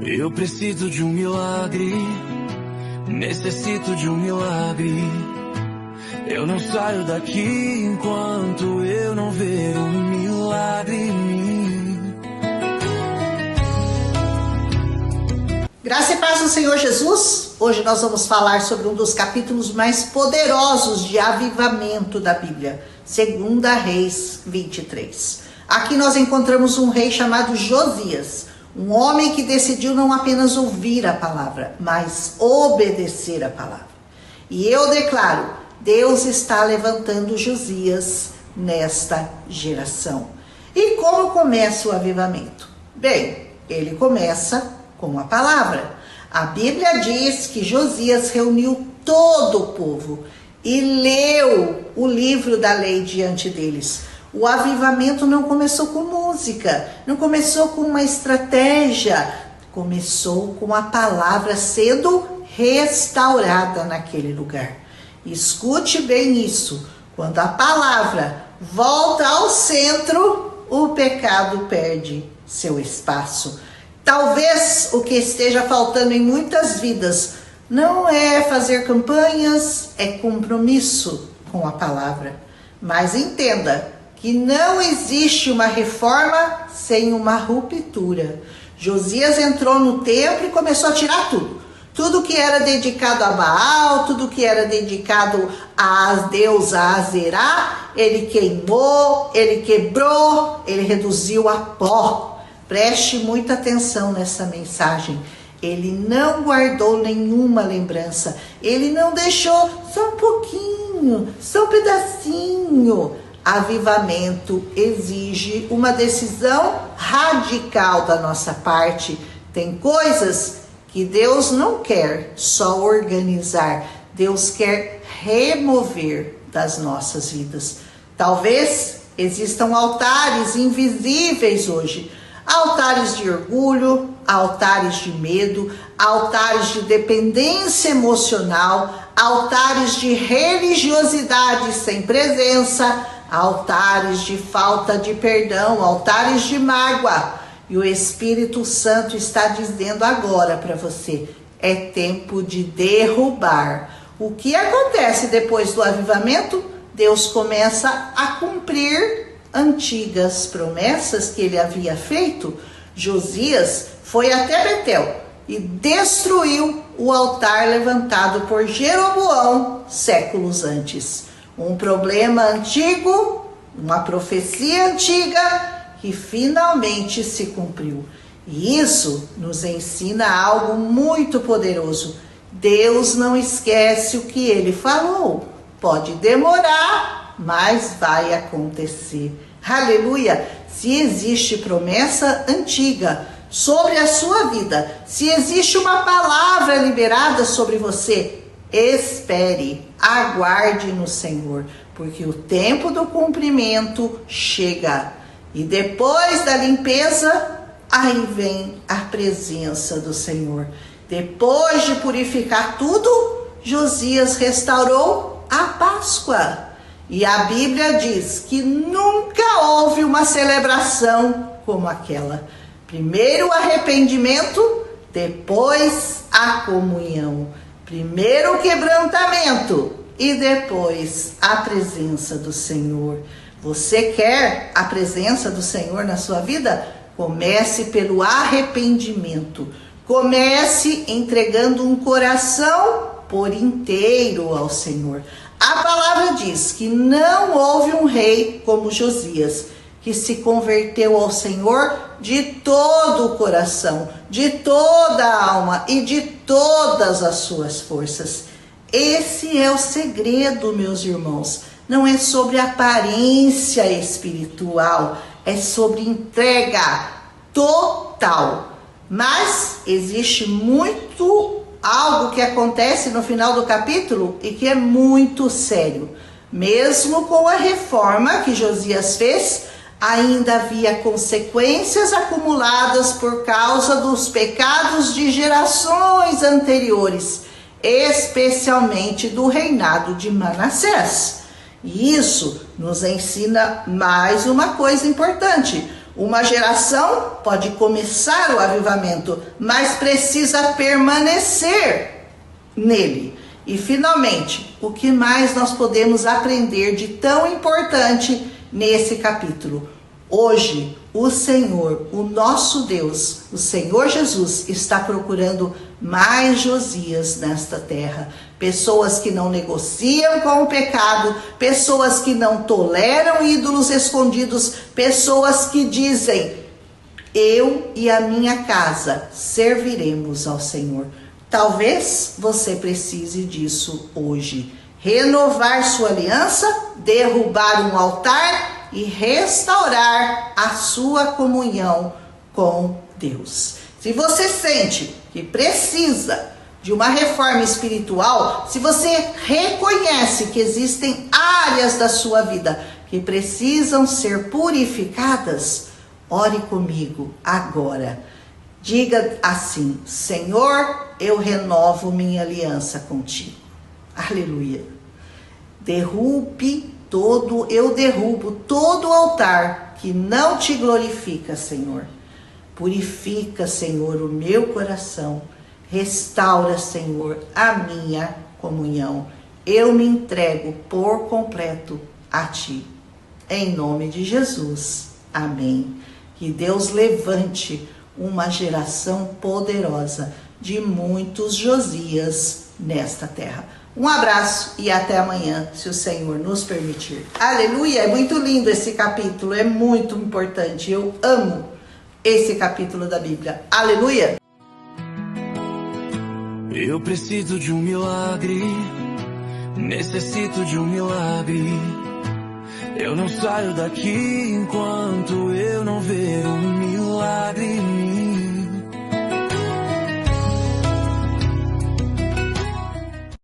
Eu preciso de um milagre, necessito de um milagre. Eu não saio daqui enquanto eu não ver um milagre em mim. Graça e paz do Senhor Jesus. Hoje nós vamos falar sobre um dos capítulos mais poderosos de avivamento da Bíblia, 2 Reis 23. Aqui nós encontramos um rei chamado Josias, um homem que decidiu não apenas ouvir a palavra, mas obedecer a palavra. E eu declaro, Deus está levantando Josias nesta geração. E como começa o avivamento? Bem, ele começa com a palavra. A Bíblia diz que Josias reuniu todo o povo e leu o livro da lei diante deles. O avivamento não começou com música, não começou com uma estratégia, começou com a palavra sendo restaurada naquele lugar. Escute bem isso, quando a palavra volta ao centro, o pecado perde seu espaço. Talvez o que esteja faltando em muitas vidas não é fazer campanhas, é compromisso com a palavra. Mas entenda que não existe uma reforma sem uma ruptura. Josias entrou no templo e começou a tirar tudo. Tudo que era dedicado a Baal, tudo que era dedicado a Deus, a Azerá, ele queimou, ele quebrou, ele reduziu a pó. Preste muita atenção nessa mensagem. Ele não guardou nenhuma lembrança. Ele não deixou só um pouquinho, só um pedacinho. Avivamento exige uma decisão radical da nossa parte. Tem coisas que Deus não quer só organizar. Deus quer remover das nossas vidas. Talvez existam altares invisíveis hoje. Altares de orgulho, altares de medo, altares de dependência emocional, altares de religiosidade sem presença, altares de falta de perdão, altares de mágoa. E o Espírito Santo está dizendo agora para você, é tempo de derrubar. O que acontece depois do avivamento? Deus começa a cumprir antigas promessas que ele havia feito. Josias foi até Betel e destruiu o altar levantado por Jeroboão séculos antes. Um problema antigo, uma profecia antiga que finalmente se cumpriu. E isso nos ensina algo muito poderoso. Deus não esquece o que ele falou. Pode demorar, mas vai acontecer. Aleluia! Se existe promessa antiga sobre a sua vida, se existe uma palavra liberada sobre você, espere, aguarde no Senhor, porque o tempo do cumprimento chega. E depois da limpeza, aí vem a presença do Senhor. Depois de purificar tudo, Josias restaurou a Páscoa. E a Bíblia diz que nunca houve uma celebração como aquela. Primeiro o arrependimento, depois a comunhão. Primeiro o quebrantamento e depois a presença do Senhor. Você quer a presença do Senhor na sua vida? Comece pelo arrependimento. Comece entregando um coração por inteiro ao Senhor. A palavra diz que não houve um rei como Josias, que se converteu ao Senhor de todo o coração, de toda a alma e de todas as suas forças. Esse é o segredo, meus irmãos. Não é sobre aparência espiritual, é sobre entrega total. Mas existe algo que acontece no final do capítulo e que é muito sério. Mesmo com a reforma que Josias fez, ainda havia consequências acumuladas por causa dos pecados de gerações anteriores, especialmente do reinado de Manassés. E isso nos ensina mais uma coisa importante. Uma geração pode começar o avivamento, mas precisa permanecer nele. E finalmente, o que mais nós podemos aprender de tão importante nesse capítulo? Hoje, o Senhor, o nosso Deus, o Senhor Jesus, está procurando mais Josias nesta terra. Pessoas que não negociam com o pecado, pessoas que não toleram ídolos escondidos, pessoas que dizem: eu e a minha casa serviremos ao Senhor. Talvez você precise disso hoje. Renovar sua aliança, derrubar um altar e restaurar a sua comunhão com Deus. Se você sente que precisa de uma reforma espiritual, se você reconhece que existem áreas da sua vida que precisam ser purificadas, ore comigo agora. Diga assim: Senhor, eu renovo minha aliança contigo. Aleluia. Eu derrubo todo altar que não te glorifica, Senhor. Purifica, Senhor, o meu coração. Restaura, Senhor, a minha comunhão. Eu me entrego por completo a Ti. Em nome de Jesus. Amém. Que Deus levante uma geração poderosa de muitos Josias nesta terra. Um abraço e até amanhã, se o Senhor nos permitir. Aleluia! É muito lindo esse capítulo, é muito importante. Eu amo esse capítulo da Bíblia. Aleluia! Eu preciso de um milagre, necessito de um milagre. Eu não saio daqui enquanto eu não ver um milagre.